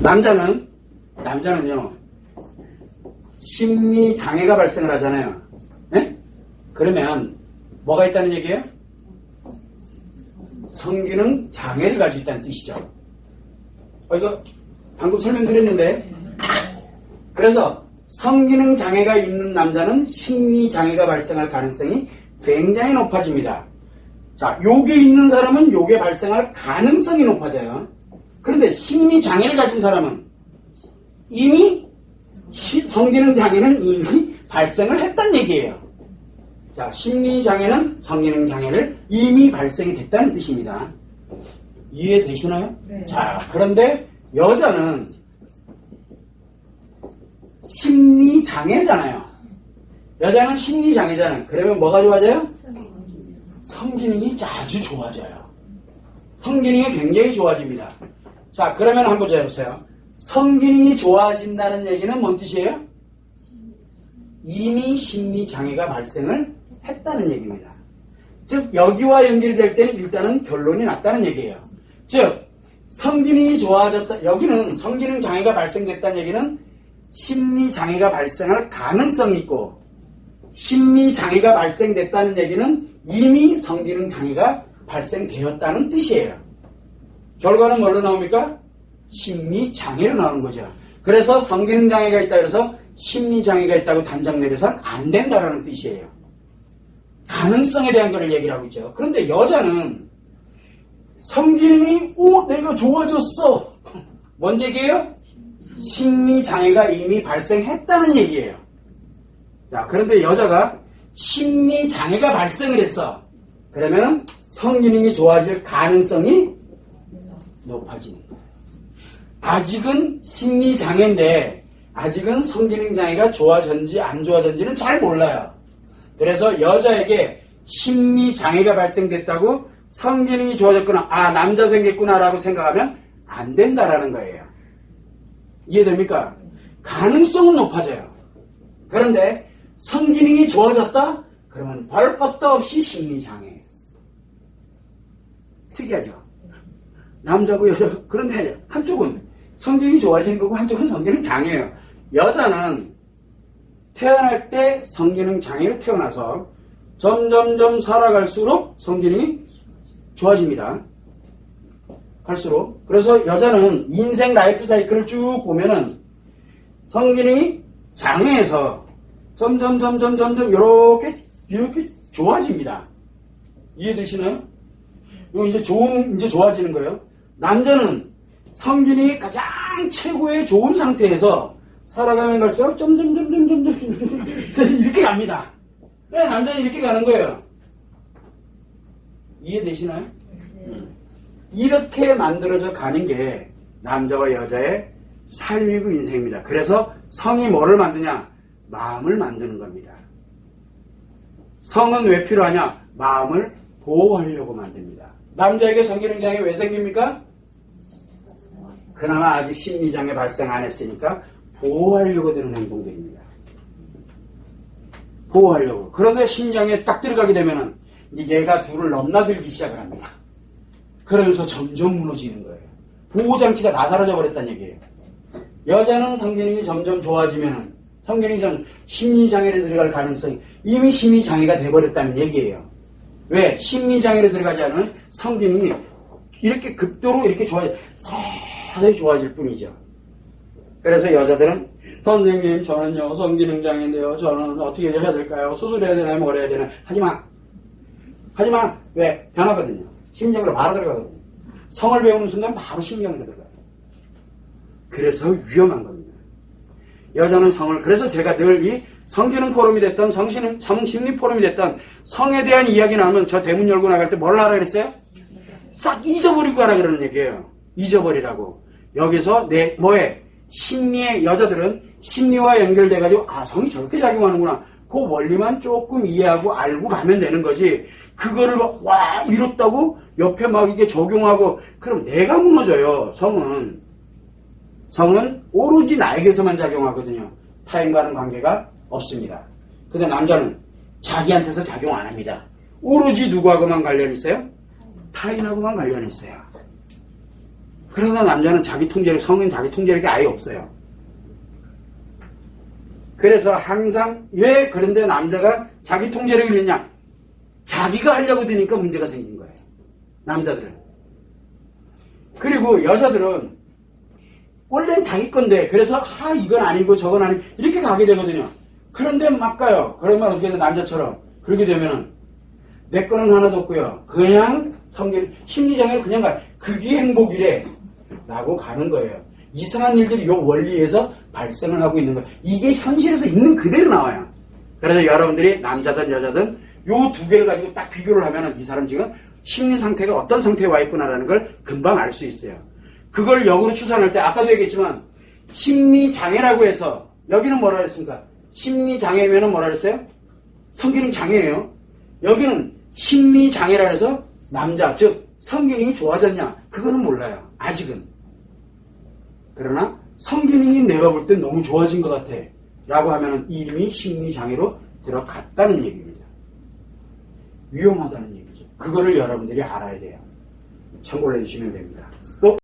남자는요, 심리 장애가 발생을 하잖아요. 네? 그러면 뭐가 있다는 얘기예요? 성기능 장애를 가지고 있다는 뜻이죠. 이거 방금 설명드렸는데, 그래서 성기능 장애가 있는 남자는 심리 장애가 발생할 가능성이 굉장히 높아집니다. 자, 요게 있는 사람은 요게 발생할 가능성이 높아져요. 그런데 심리 장애를 가진 사람은 이미 성기능 장애는 이미 발생을 했다는 얘기예요. 자, 심리 장애는 성기능 장애를 이미 발생이 됐다는 뜻입니다. 이해되시나요? 네. 자, 그런데 여자는 심리 장애잖아요. 여자는 심리 장애잖아요. 그러면 뭐가 좋아져요? 성기능이 아주 좋아져요. 성기능이 굉장히 좋아집니다. 자, 그러면 한번 해보세요. 성기능이 좋아진다는 얘기는 뭔 뜻이에요? 이미 심리 장애가 발생을 했다는 얘기입니다. 즉, 여기와 연결이 될 때는 일단은 결론이 났다는 얘기예요. 즉, 성기능이 좋아졌다. 여기는 성기능 장애가 발생됐다는 얘기는 심리 장애가 발생할 가능성이 있고, 심리 장애가 발생됐다는 얘기는 이미 성기능 장애가 발생되었다는 뜻이에요. 결과는 뭘로 나옵니까? 심리 장애로 나오는 거죠. 그래서 성기능 장애가 있다 그래서 심리 장애가 있다고 단정 내려서는 안 된다라는 뜻이에요. 가능성에 대한 걸 얘기를 하고 있죠. 그런데 여자는 성기능이 내가 좋아졌어. 뭔 얘기예요? 심리 장애가 이미 발생했다는 얘기예요. 자, 그런데 여자가 심리 장애가 발생을 했어. 그러면 성기능이 좋아질 가능성이 높아지는 거예요. 아직은 심리 장애인데 아직은 성기능 장애가 좋아졌는지 안 좋아졌는지는 잘 몰라요. 그래서 여자에게 심리 장애가 발생됐다고 성기능이 좋아졌구나, 남자 생겼구나 라고 생각하면 안 된다라는 거예요. 이해됩니까? 가능성은 높아져요. 그런데 성기능이 좋아졌다? 그러면 별 것도 없이 심리장애. 특이하죠? 남자고 여자. 그런데 한쪽은 성기능이 좋아지는 거고 한쪽은 성기능 장애예요. 여자는 태어날 때 성기능 장애로 태어나서 점점점 살아갈수록 성기능이 좋아집니다. 갈수록. 그래서 여자는 인생 라이프 사이클을 쭉 보면은 성기능이 장애에서 점점 이렇게 좋아집니다. 이해되시나요? 이거 이제 좋아지는 거예요. 남자는 성기능이 가장 최고의 좋은 상태에서 살아가면 갈수록 점점 이렇게 갑니다. 네, 남자는 이렇게 가는 거예요. 이해되시나요? 이렇게 만들어져 가는 게 남자와 여자의 삶이고 인생입니다. 그래서 성이 뭐를 만드냐? 마음을 만드는 겁니다. 성은 왜 필요하냐? 마음을 보호하려고 만듭니다. 남자에게 성기능장애 왜 생깁니까? 그나마 아직 심리장애 발생 안 했으니까 보호하려고 드는 행동들입니다. 보호하려고. 그런데 심리장애에 딱 들어가게 되면은 이제 얘가 둘을 넘나들기 시작을 합니다. 그러면서 점점 무너지는 거예요. 보호장치가 다 사라져 버렸다는 얘기예요. 여자는 성기능이 점점 좋아지면은 성기능이 점점 심리장애로 들어갈 가능성이 이미 심리장애가 돼버렸다는 얘기예요. 왜? 심리장애로 들어가지 않으면 성기능이 이렇게 극도로 이렇게 서서히 좋아질 뿐이죠. 그래서 여자들은 선생님 저는요 성기능장애인데요 저는 어떻게 해야 될까요? 수술해야 되나요? 뭘 해야 되나요? 하지마. 왜? 변하거든요. 심리장애로 바로 들어가거든요. 성을 배우는 순간 바로 심리장애로 들어가요. 그래서 위험한 겁니다. 여자는 성을, 그래서 제가 늘 이 성기능 포럼이 됐던 성심리 포럼이 됐던 성에 대한 이야기 나오면 저 대문 열고 나갈 때 뭘 하라 그랬어요? 싹 잊어버리고 가라 그러는 얘기예요. 잊어버리라고. 여기서 심리의 여자들은 심리와 연결돼가지고 성이 저렇게 작용하는구나. 그 원리만 조금 이해하고 알고 가면 되는 거지. 그거를 이렇다고 옆에 막 이게 적용하고 그럼 내가 무너져요. 성은 오로지 나에게서만 작용하거든요. 타인과는 관계가 없습니다. 근데 남자는 자기한테서 작용 안 합니다. 오로지 누구하고만 관련 있어요? 타인하고만 관련 있어요. 그러나 남자는 자기 통제력, 성인 자기 통제력이 아예 없어요. 그래서 항상 왜 그런데 남자가 자기 통제력이 있느냐? 자기가 하려고 드니까 문제가 생긴 거예요. 남자들은. 그리고 여자들은 원래는 자기 건데 그래서 이건 아니고 저건 아니고 이렇게 가게 되거든요. 그런데 막 가요. 그러면 어떻게 돼? 남자처럼 그렇게 되면은 내 거는 하나도 없고요. 그냥 심리장애로 그냥 가요. 그게 행복이래 라고 가는 거예요. 이상한 일들이 요 원리에서 발생을 하고 있는 거예요. 이게 현실에서 있는 그대로 나와요. 그래서 여러분들이 남자든 여자든 요 두 개를 가지고 딱 비교를 하면은 이 사람 지금 심리 상태가 어떤 상태에 와 있구나라는 걸 금방 알 수 있어요. 그걸 역으로 추산할 때 아까도 얘기했지만 심리장애라고 해서 여기는 뭐라 그랬습니까? 심리장애면은 뭐라 그랬어요? 성기능 장애예요. 여기는 심리장애라 해서 남자 즉 성기능이 좋아졌냐? 그거는 몰라요. 아직은. 그러나 성기능이 내가 볼 땐 너무 좋아진 것 같아 라고 하면은 이미 심리장애로 들어갔다는 얘기입니다. 위험하다는 얘기죠. 그거를 여러분들이 알아야 돼요. 참고를 해주시면 됩니다. 또